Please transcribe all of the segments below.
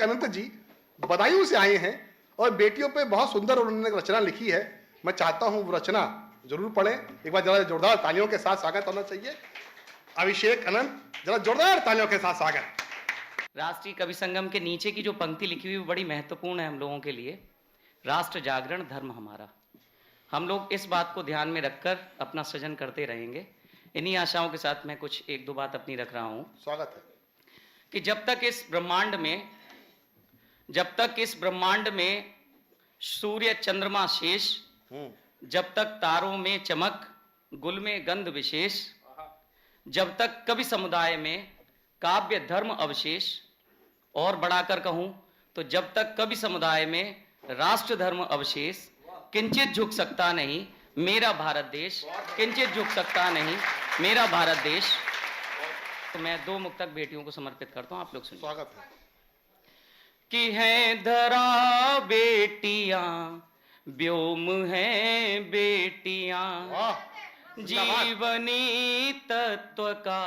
अनंत जी बदायूं से आए हैं और बेटियों पे बहुत सुंदर उन्होंने एक रचना लिखी है। मैं चाहता हूं वो रचना जरूर पढ़ें। एक बार जरा जोरदार तालियों के साथ स्वागत होना चाहिए। अभिषेक अनंत, जरा जोरदार तालियों के साथ स्वागत। राष्ट्रीय कवि संगम के नीचे की जो पंक्ति लिखी हुई वो बड़ी महत्वपूर्ण है हम लोगों के लिए। राष्ट्र जागरण धर्म हमारा। हम लोग इस बात को ध्यान में रखकर अपना सृजन करते रहेंगे। इन्हीं आशाओं के साथ मैं कुछ एक दो बात अपनी रख रहा हूं। स्वागत है। कि जब तक इस ब्रह्मांड में सूर्य चंद्रमा शेष, जब तक तारों में चमक, गुल में गंध विशेष, जब तक कवि समुदाय में काव्य धर्म अवशेष, और बढ़ाकर कहूं तो जब तक कवि समुदाय में राष्ट्र धर्म अवशेष, किंचित झुक सकता नहीं मेरा भारत देश, किंचित झुक सकता नहीं मेरा भारत देश। तो मैं दो मुक्तक बेटियों को समर्पित करता हूं, आप लोग सुनिए। स्वागत है। कि हैं धरा बेटियां, व्योम हैं बेटियां, जीवनी तत्व का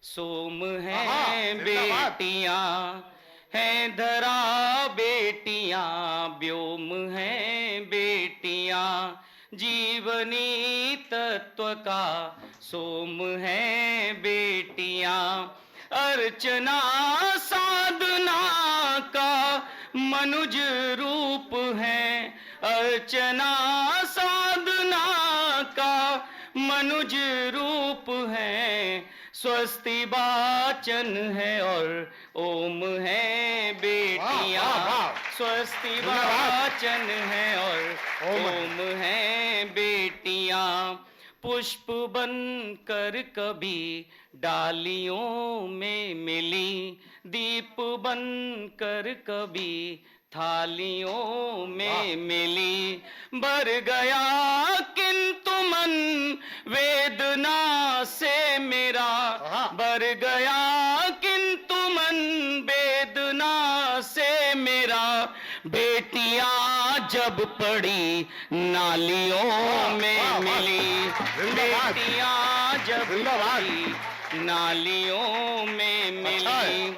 सोम हैं बेटियां, हैं धरा बेटियां, व्योम हैं बेटियां, जीवनी तत्व का सोम हैं बेटियां, अर्चना साधना का मनुज रूप है, अर्चना साधना का मनुज रूप है, स्वस्ति वाचन है और ओम है बेटियां, स्वस्ति वाचन है और ओम है बेटियां, पुष्प बन कर कभी डालियों में मिली, दीप बन कर कभी थालियों में मिली, भर गया किंतु मन वेदना से मेरा, भर गया किंतु मन वेदना से मेरा, बेटियां जब पड़ी नालियों में मिली, बेटियां जब पड़ी नालियों में मिली,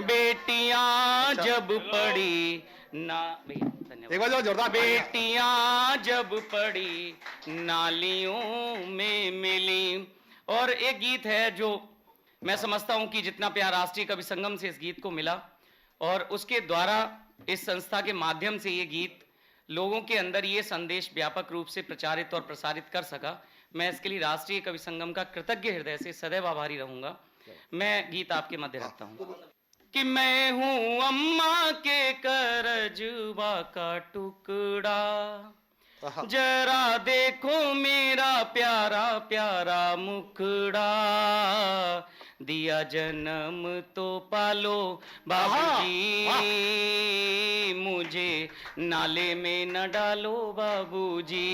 बेटियां जब पड़ी ना, धन्यवाद। जोरदार। बेटियां जब पड़ी नालियों में मिली। और एक गीत है जो मैं समझता हूं कि जितना प्यार राष्ट्रीय कवि संगम से इस गीत को मिला और उसके द्वारा इस संस्था के माध्यम से ये गीत लोगों के अंदर ये संदेश व्यापक रूप से प्रचारित और प्रसारित कर सका, मैं इसके लिए राष्ट्रीय कवि संगम का कृतज्ञ हृदय से सदैव आभारी रहूंगा। मैं गीत आपके मध्य रखता हूं। कि मैं हूं अम्मा के करजुबा का टुकड़ा, जरा देखो मेरा प्यारा प्यारा मुखड़ा, दिया जन्म तो पालो बाबूजी, मुझे नाले में न डालो बाबूजी,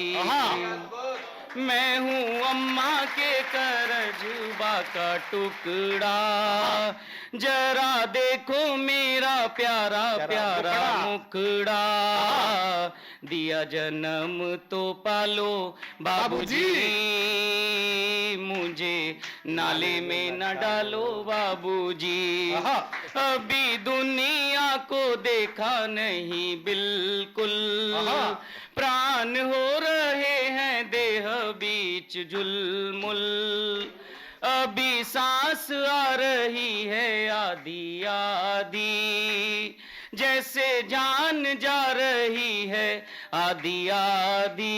मैं हूँ अम्मा के करजुबा का टुकड़ा, जरा देखो मेरा प्यारा प्यारा मुखड़ा, दिया जन्म तो पालो बाबूजी, मुझे नाले में न डालो बाबूजी, अभी दुनिया को देखा नहीं बिल्कुल, प्राण हो रहे हैं देह बीच झुलमुल, अभी सांस आ रही है आधी आधी, जैसे जान जा रही है आधी आधी,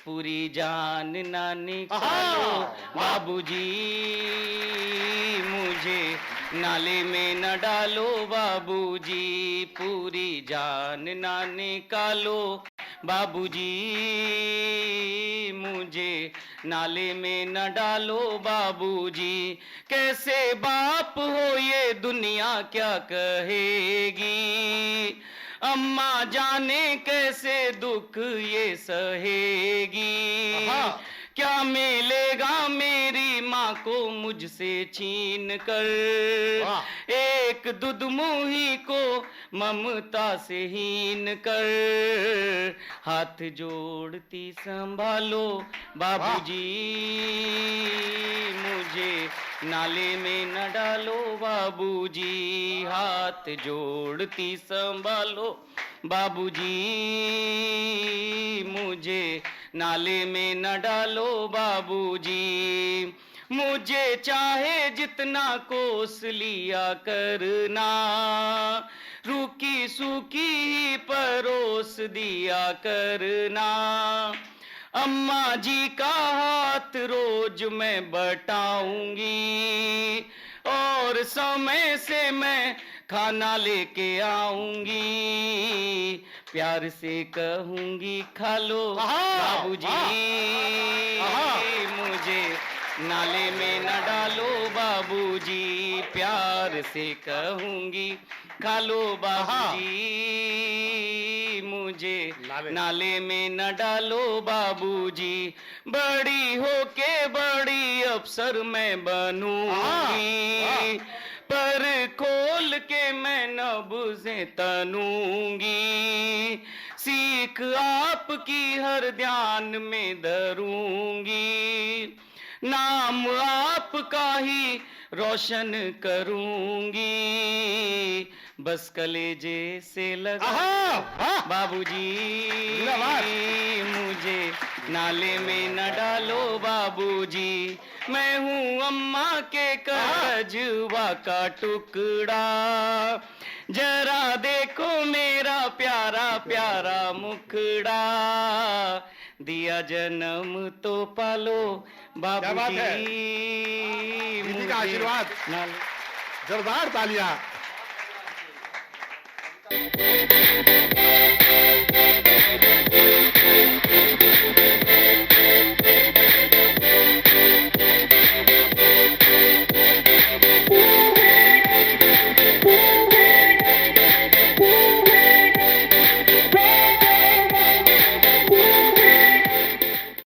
पूरी जान ना निकालो बाबूजी, मुझे नाले में न डालो बाबूजी, पूरी जान ना निकालो बाबूजी, मुझे नाले में न डालो बाबूजी, कैसे बाप हो ये दुनिया क्या कहेगी, अम्मा जाने कैसे दुख ये सहेगी, क्या मिलेगा मेरी माँ को मुझसे छीन कर, एक दुधमुही को ममता से हीन कर, हाथ जोड़ती संभालो बाबूजी, मुझे मुझे नाले में न डालो बाबूजी, हाथ जोड़ती संभालो बाबूजी, मुझे नाले में न डालो बाबूजी, मुझे चाहे जितना कोस लिया करना, रूखी सूखी परोस दिया करना, अम्मा जी का हाथ रोज मैं बटाऊंगी, और समय से मैं खाना लेके आऊंगी, प्यार से कहूंगी खा लो बाबूजी, मुझे नाले में न डालो बाबूजी, प्यार से कहूंगी खा लो बाबूजी, मुझे नाले में न डालो बाबूजी, बड़ी होके बड़ी अफसर मैं बनूंगी, पर खोल के मैं नब्ज़ें तनूंगी, सीख आपकी हर ध्यान में धरूंगी, नाम आपका ही रोशन करूंगी, बस कलेजे से लगा बाबूजी, मुझे नाले में न डालो बाबूजी, मैं हूँ अम्मा के कजवा का टुकड़ा, जरा देखो मेरा प्यारा प्यारा मुखड़ा, दिया जन्म तो पालो बाबूजी, का आशीर्वाद, जोरदार तालियां।